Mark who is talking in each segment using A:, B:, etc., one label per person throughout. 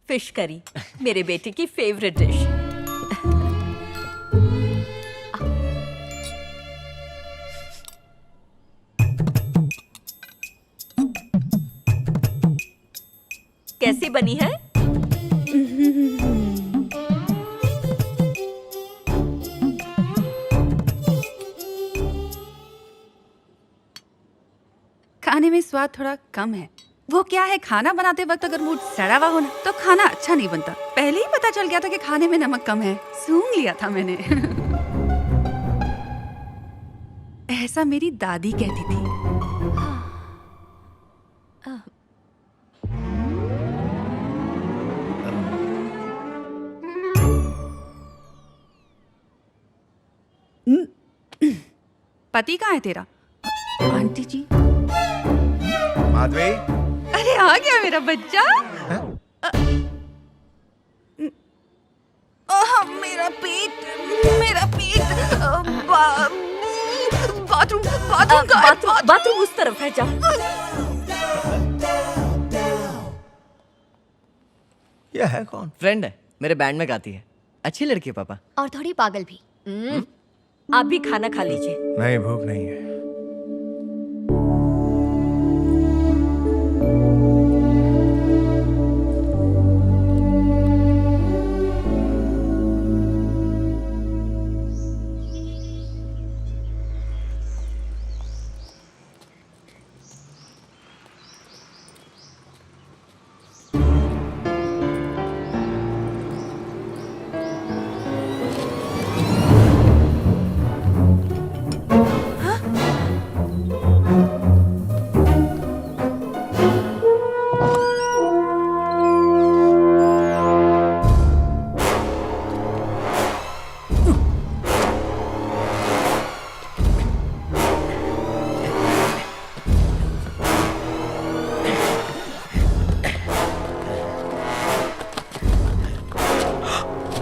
A: Fish curry, मेरे बेटे की फेवरेट डिश। कैसी बनी है?
B: खाने में स्वाद थोड़ा कम है। वो क्या है, खाना बनाते वक्त अगर मूड सड़ा हुआ हो ना तो खाना अच्छा नहीं बनता। पहले ही पता चल गया था कि खाने में नमक कम है, सूंघ लिया था मैंने। ऐसा मेरी दादी कहती थी। पति कहाँ है तेरा? आंटी जी।
C: माधवी,
B: अरे आ गया मेरा बच्चा। मेरा पेट, मेरा पेट। बाथरूम, बाथरूम का
A: बाथरूम उस तरफ है, जाओ।
C: यह है कौन?
D: फ्रेंड है, मेरे बैंड में गाती है। अच्छी लड़की है पापा।
E: और थोड़ी पागल भी।
A: आप भी खाना खा लीजिए।
C: नहीं, भूख नहीं है।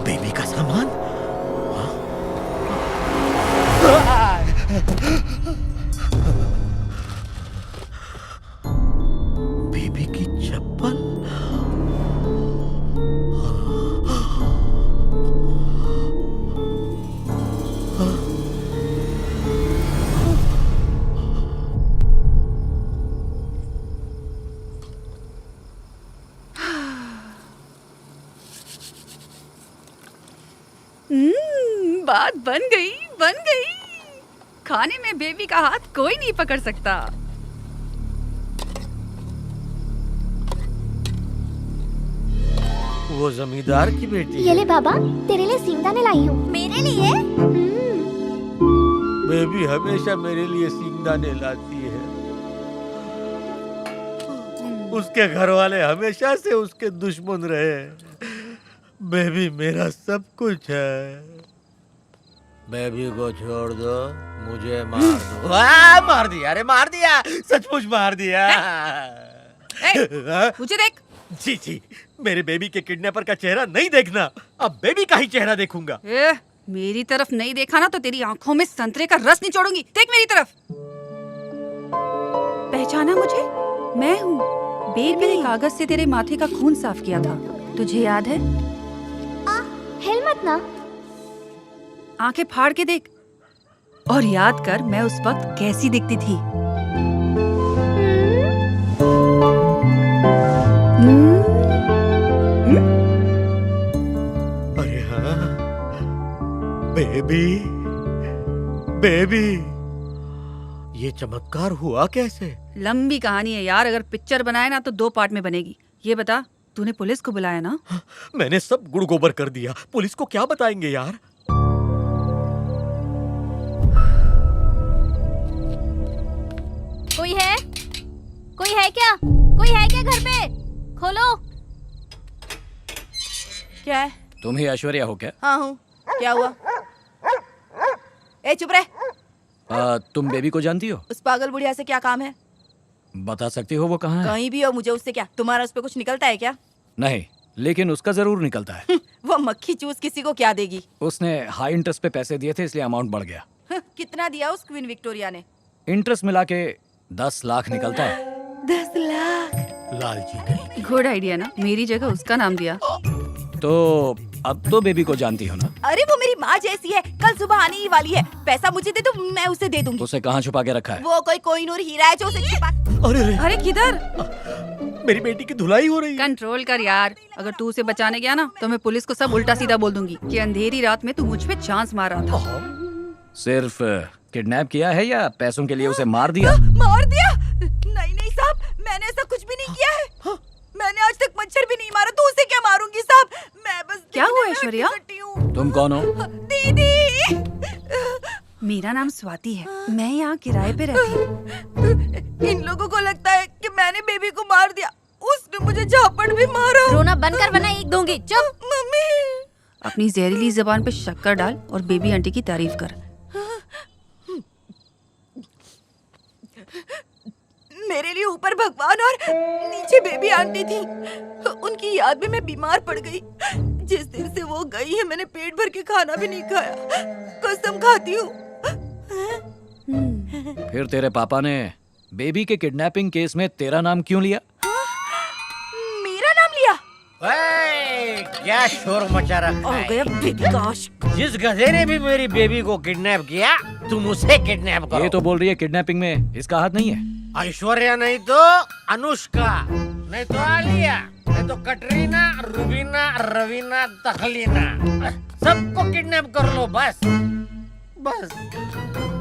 C: बेबी का सामान? बेबी की चप्पल?
B: बात बन गई, बन गई। खाने में बेबी का हाथ कोई नहीं पकड़ सकता।
C: वो जमींदार की बेटी
E: ये
C: है।
E: ले बाबा, तेरे लिए सींगदाने लाई हूँ। मेरे लिए?
C: बेबी हमेशा मेरे लिए सींगदाने लाती है। उसके घर वाले हमेशा से उसके दुश्मन रहे। बेबी मेरा सब कुछ है। बेबी को छोड़ दो, मुझे मार दो। मार दिया, अरे मार दिया, सचमुच मार दिया।
B: मुझे देख।
C: जी जी, मेरे बेबी के किडनैपर का चेहरा नहीं देखना। अब बेबी का ही चेहरा देखूंगा।
B: मेरी तरफ नहीं देखा ना तो तेरी आंखों में संतरे का रस निचोड़ूंगी। देख मेरी तरफ। पहचाना मुझे? मैं हूँ बेबी ने कागज से तेरे माथे का खून साफ किया था, तुझे याद है?
E: हिल मत ना।
B: आंखें फाड़ के देख और याद कर मैं उस वक्त कैसी दिखती थी।
C: अरे हाँ, बेबी, बेबी, ये चमत्कार हुआ कैसे?
B: लंबी कहानी है यार, अगर पिक्चर बनाए ना तो 2 पार्ट में बनेगी। ये बता, तूने पुलिस को बुलाया ना?
C: मैंने सब गुड़ गोबर कर दिया। पुलिस को क्या बताएंगे यार?
E: कोई है? कोई है क्या? कोई है क्या घर पे? खोलो।
F: क्या है?
D: तुम ही ऐश्वर्या हो क्या?
F: हाँ हूँ। क्या हुआ? ए चुप रहे।
D: तुम बेबी को जानती हो?
F: उस पागल बुढ़िया से क्या काम है?
D: बता सकती हो वो कहाँ है?
F: कहीं भी हो, मुझे उससे क्या? तुम्हारा उस पे कुछ निकलता है क्या?
D: नहीं, लेकिन उसका जरूर निकलता है।
F: वो मक्खी चूस किसी को क्या देगी?
D: उसने हाई इंटरेस्ट पे पैसे दिए थे, इसलिए अमाउंट बढ़ गया।
F: कितना दिया उस क्वीन विक्टोरिया ने?
D: इंटरेस्ट मिला के 10 लाख निकलता है।
F: 10 लाख?
C: लालची कहीं।
B: गुड आइडिया ना, मेरी जगह उसका नाम दिया।
D: तो अब तो बेबी को जानती हो ना?
F: अरे वो मेरी माँ जैसी है, कल सुबह आने ही वाली है। पैसा मुझे दे दो, मैं उसे दे दूंगी।
D: उसे कहाँ छुपा के रखा है?
F: वो कोई कोहिनूर हीरा है जो उसे छिपा।
C: अरे रे,
B: अरे किधर?
C: मेरी बेटी की धुलाई हो रही है।
B: कंट्रोल कर यार, अगर तू उसे बचाने गया ना तो मैं पुलिस को सब उल्टा सीधा बोल दूंगी कि अंधेरी रात में तू मुझ पे चांस मार रहा था।
D: सिर्फ किडनैप किया है या पैसों के लिए उसे मार दिया?
F: मार दिया? नहीं नहीं साहब, मैंने ऐसा कुछ भी नहीं किया है। मैंने आज तक मच्छर भी नहीं मारा, तो उसे क्या मारूंगी साहब? मैं बस
B: क्या हुआ
F: दिखने में
B: ऐश्वर्या?
F: हट्टी-कट्टी हूँ।
D: तुम कौन हो?
F: दीदी,
B: मेरा नाम स्वाति है, मैं यहाँ किराए पे रहती हूँ।
F: इन लोगों को लगता है कि मैंने बेबी को मार दिया। उसने मुझे झापड़ भी मारा।
E: रोना बंद कर वरना एक दूंगी। चुप।
F: मम्मी,
B: अपनी जहरीली जबान पे शक्कर डाल और बेबी आंटी की तारीफ कर।
F: मेरे लिए ऊपर भगवान और नीचे बेबी आंटी थी। उनकी याद में मैं बीमार पड़ गई। जिस दिन से वो गई है, मैंने पेट भर के खाना भी नहीं खाया। कसम खाती हूँ।
D: फिर तेरे पापा ने बेबी के किडनैपिंग केस में तेरा नाम क्यों लिया?
F: मेरा नाम लिया?
C: क्या शोर मचा रखा
F: आ
C: है?
F: गया बेबी का आशिक।
C: जिस गधे ने भी मेरी बेबी को किडनैप किया, तुम उसे किडनैप करो।
D: ये तो बोल रही है किडनैपिंग में इसका हाथ नहीं है।
C: ऐश्वर्या नहीं तो अनुष्का, नहीं तो आलिया, नहीं तो कटरीना, रुबीना, रवीना, तखलीना, सबको किडनैप कर लो बस। बस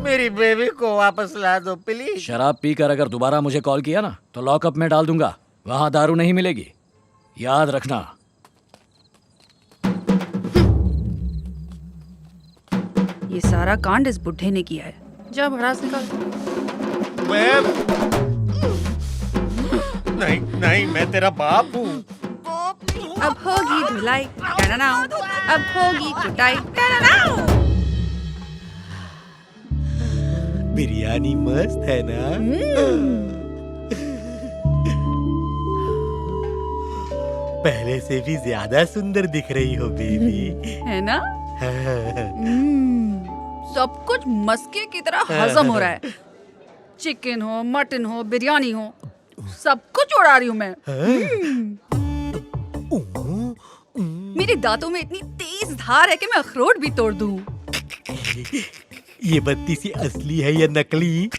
C: मेरी बेबी को वापस ला दो प्लीज।
D: शराब पीकर अगर दोबारा मुझे कॉल किया ना तो लॉकअप में डाल दूंगा। वहां दारू नहीं मिलेगी, याद रखना।
B: ये सारा कांड इस बुढ़े ने किया है। जा भड़ास निकाल।
C: नहीं नहीं, मैं तेरा बाप हूँ।
B: अब होगी धुलाई, टननाऊ। अब होगी कुटाई, टननाऊ।
C: बिरयानी मस्त है ना? पहले से भी ज्यादा सुंदर दिख रही हो बेबी।
B: है ना? सब कुछ मस्के की तरह हजम हो रहा है। चिकन हो, मटन हो, बिरयानी हो, सब कुछ उड़ा रही हूँ मैं। मेरे दांतों में इतनी तेज धार है कि मैं अखरोट भी तोड़ दूं।
C: ये बत्ती सी असली है या नकली?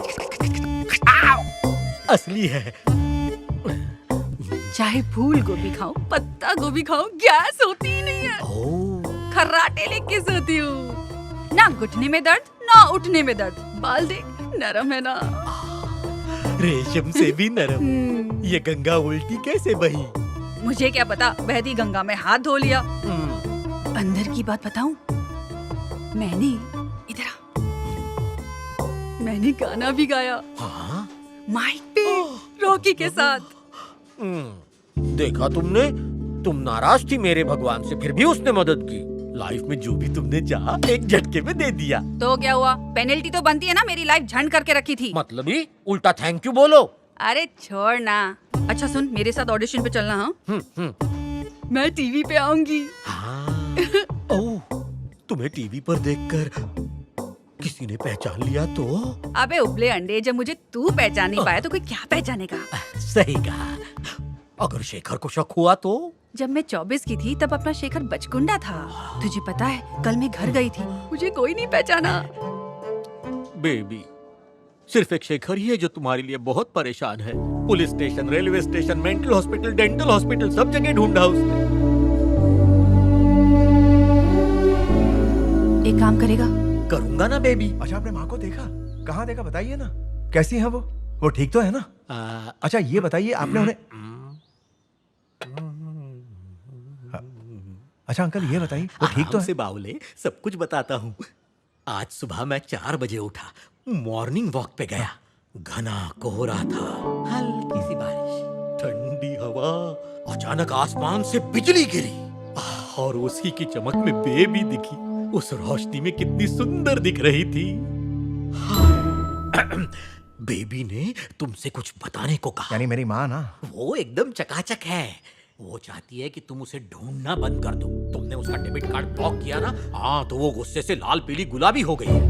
C: असली है।
B: चाहे फूल गोभी खाऊं, पत्ता गोभी खाऊं, गैस होती ही नहीं है। खर्राटे लेके सोती हूँ। ना घुटने में दर्द, ना उठने में दर्द। बाल देख, नरम है ना?
C: रेशम से भी नरम। ये गंगा उल्टी कैसे बही?
B: मुझे क्या पता, बहती गंगा में हाथ धो लिया। अंदर की बात बताऊं? मैंने इधर आ, मैंने गाना भी गाया।
C: हाँ?
B: माइक पे रॉकी के साथ।
C: देखा तुमने? तुम नाराज थी मेरे भगवान से, फिर भी उसने मदद की। लाइफ में जो भी तुमने चाहा एक झटके में दे दिया।
B: तो क्या हुआ? पेनल्टी तो बनती है ना, मेरी लाइफ झंड करके रखी थी।
C: मतलब ही उल्टा थैंक यू बोलो।
B: अरे छोड़ ना। अच्छा सुन, मेरे साथ ऑडिशन पे चलना। हाँ, मैं टीवी पे आऊंगी।
C: हाँ। ओह, तुम्हें टीवी पर देखकर किसी ने पहचान लिया तो?
B: अबे उबले अंडे, जब मुझे तू पहचान नहीं पाया तो कोई क्या पहचानेगा?
C: सही कहा। अगर शेखर को शक हुआ तो?
B: जब मैं 24 की थी तब अपना शेखर बचकुंडा था। तुझे पता है, कल मैं घर गई थी, मुझे कोई नहीं पहचाना।
C: बेबी, सिर्फ एक शेखर ही है जो तुम्हारे लिए बहुत परेशान है। Police station, railway station, mental hospital, dental hospital, सब जगह ढूंढा उसने।
B: एक काम करेगा?
C: करूंगा ना बेबी।
G: अच्छा, आपने माँ को देखा? कहाँ देखा बताइए ना। कैसी है वो ठीक तो है ना? अच्छा ये बताइए, आपने उन्हें अच्छा अंकल ये बताइए, वो ठीक तो
C: आराम से
G: है?
C: बावले, सब कुछ बताता हूँ। आज सुबह मैं 4 बजे उठा, मॉर्निंग वॉक पे गया। घना कोहरा था, हल्की सी बारिश, ठंडी हवा, अचानक आसमान से बिजली गिरी और उसी की चमक में बेबी दिखी। उस रोशनी में कितनी सुंदर दिख रही थी। बेबी ने तुमसे कुछ बताने को कहा।
G: यानी मेरी माँ ना?
C: वो एकदम चकाचक है। वो चाहती है कि तुम उसे ढूंढना बंद कर दो। तुमने उसका डेबिट कार्ड ब्लॉक किया ना, हाँ, तो वो गुस्से से लाल पीली गुलाबी हो गई है।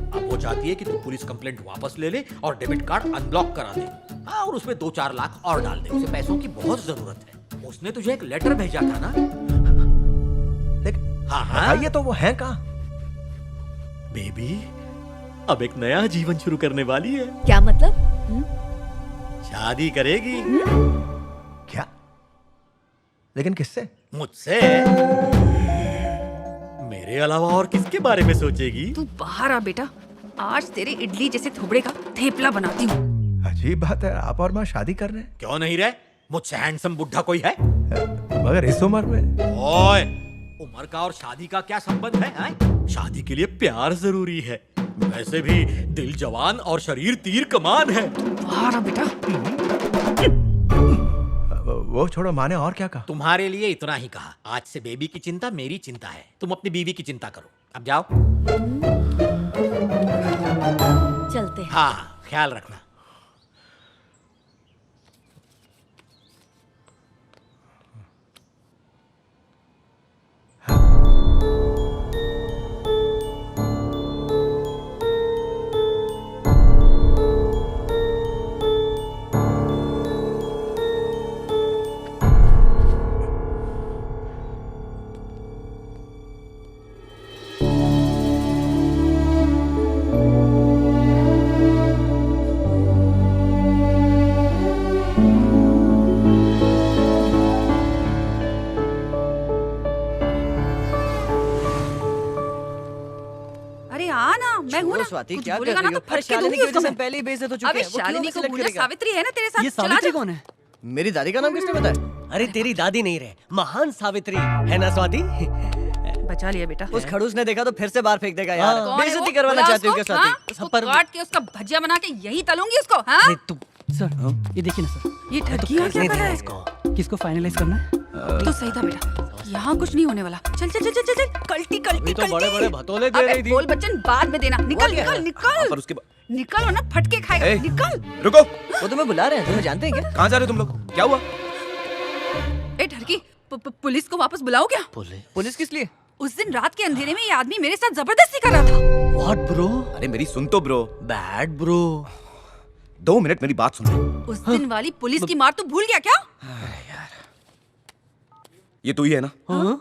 C: अब वो चाहती है कि तुम पुलिस कंप्लेंट वापस ले ले और डेबिट कार्ड अनब्लॉक करा दे।
H: हाँ, और उसमें 2-4 लाख और डाल दे। उसे पैसों की बहुत जरूरत है। उसने तुझे एक लेटर भेजा था ना?
G: लेकिन
H: हाँ हाँ।
G: बताइए तो वो है कहाँ?
H: बेबी अब एक नया जीवन शुरू करने वाली है।
A: क्या मतलब?
H: शादी करेगी
G: क्या? लेकिन किससे?
H: मुझसे। मेरे अलावा और किसके बारे में सोचेगी?
B: तू बाहर आ बेटा, आज तेरे इडली जैसे थोबड़े का थेपला बनाती हूँ।
G: अजीब बात है, आप और माँ शादी कर रहे हैं,
H: क्यों नहीं रहे? मुझसे हैंडसम बुढ़ा कोई है?
G: मगर इस उम्र में?
H: ओए, उम्र का और शादी का क्या संबंध है? शादी के लिए प्यार जरूरी है। वैसे भी दिल जवान और शरीर तीर कमान है।
B: बाहर आ बेटा।
G: वो छोड़ो, माँ ने और क्या कहा?
H: तुम्हारे लिए इतना ही कहा। आज से बेबी की चिंता मेरी चिंता है। तुम अपनी बीवी की चिंता करो। अब जाओ।
A: चलते हैं।
H: हाँ, ख्याल रखना।
B: अरे आ ना, मैं हूँ ना।
I: स्वाति,
B: कुछ
I: क्या कर
B: बोलेगा
I: रही
B: ना
I: हो?
B: तो फटके
I: शालिनी
B: दूंगी
I: की वजह
B: उसको
I: से
B: मैं।
I: पहले ही बेइज्जत हो चुके
B: अबे
I: हैं। वो क्यों
B: शालिनी
I: हमें
B: को
I: select
B: भूल जा,
I: करेगा?
B: सावित्री है ना तेरे साथ।
I: ये
B: चला
I: सावित्री
B: जा।
I: कौन है? मेरी दादी का नाम किसने बताया? अरे तेरी दादी नहीं रहे, महान सावित्री है ना स्वाति?
B: बचा लिया बेटा।
I: उस खड़ूस ने देखा तो फिर से बाहर फेंक देगा यार।
B: कौन है वो?
I: बेइज्जती करवाना
B: बुला
I: चाहती हूँ क्या
B: उसको,
I: स्वाति?
B: हाँ? उसको काट के उसका भजिया बना के यही तलूंगी उसको। हाँ?
I: अरे तू सर, ये देखिए ना सर,
B: ये ठगिया क्या कर रहा है?
I: इसको किसको फाइनलाइज करना है?
B: तो सही था बेटा, यहाँ कुछ नहीं होने वाला। चल चल चल चल चल, कल्टी कल्टी
I: तो बड़े बड़े भतोले दे
B: अबे
I: रही थी।
B: बोल बच्चन बाद में देना। निकल
I: क्या
B: निकल
I: है?
B: निकल
G: पर उसके
B: निकल, वरना फटके खाएगा।
G: ए!
B: निकल।
G: रुको,
I: वो तुम्हें बुला रहे हैं, तुम्हें जानते हैं क्या?
G: कहाँ जा रहे हो तुम लोग? क्या हुआ?
B: ए ढरकी, पुलिस को वापस बुलाओ क्या?
I: पुलिस किस लिए?
B: उस दिन रात के अंधेरे में ये आदमी मेरे साथ जबरदस्ती कर रहा था।
I: What bro?
G: अरे मेरी सुन तो ब्रो।
I: Bad bro.
G: 2 मिनट मेरी बात सुनो।
B: उस दिन वाली पुलिस की मार तू भूल गया क्या?
G: ये तू ही है ना?
I: हाँ?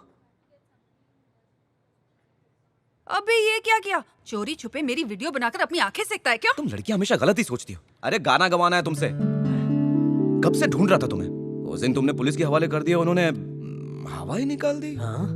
B: अबे ये क्या किया? चोरी छुपे मेरी वीडियो बनाकर अपनी आंखें सेकता है क्या?
G: तुम लड़कियां हमेशा गलत ही सोचती हो। अरे गाना गवाना है तुमसे। कब से ढूंढ रहा था तुम्हें। उस दिन तुमने पुलिस के हवाले कर दिया, उन्होंने हवा ही निकाल दी।
I: हाँ?